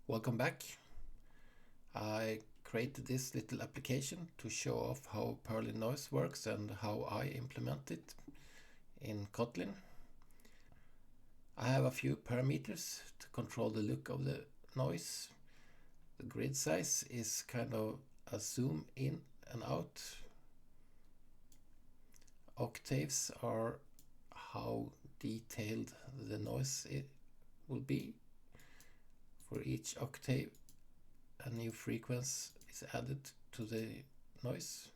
Welcome back. I created this little application to show off how Perlin noise works and how I implement it in Kotlin. I have a few parameters to control the look of the noise. The grid size is kind of a zoom in and out. Octaves are how detailed the noise will be. For each octave, a new frequency is added to the noise.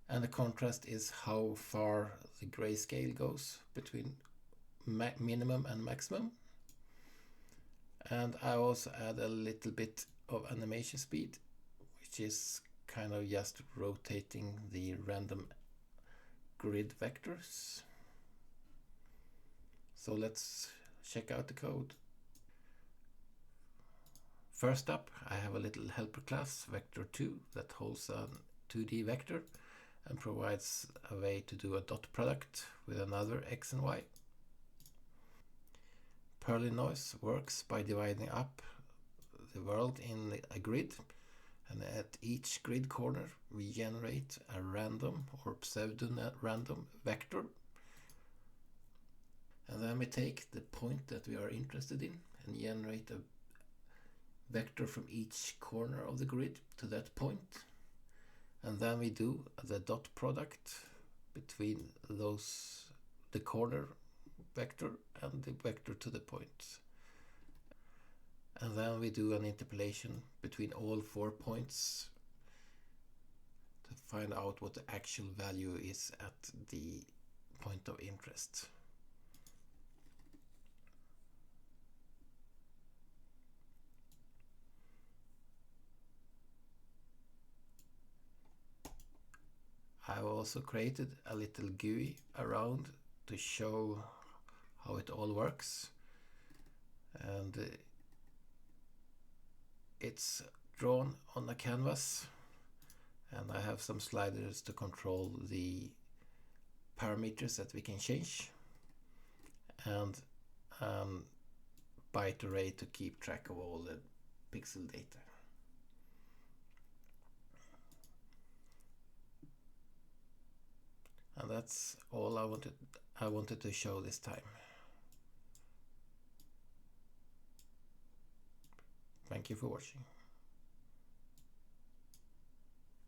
And the contrast is how far the grayscale goes between minimum and maximum. And I also add a little bit of animation speed, which is kind of just rotating the random grid vectors. So let's check out the code. First up, I have a little helper class, vector2, that holds a 2D vector and provides a way to do a dot product with another x and y. Perlin noise works by dividing up the world in a grid, and at each grid corner we generate a random or pseudo-random vector. And then we take the point that we are interested in and generate a vector from each corner of the grid to that point, and then we do the dot product between the corner vector and the vector to the point, and then we do an interpolation between all 4 points to find out what the actual value is at the point of interest. I've also created a little GUI around to show how it all works, and it's drawn on a canvas, and I have some sliders to control the parameters that we can change, and byte array to keep track of all the pixel data. And that's all I wanted to show this time. Thank you for watching.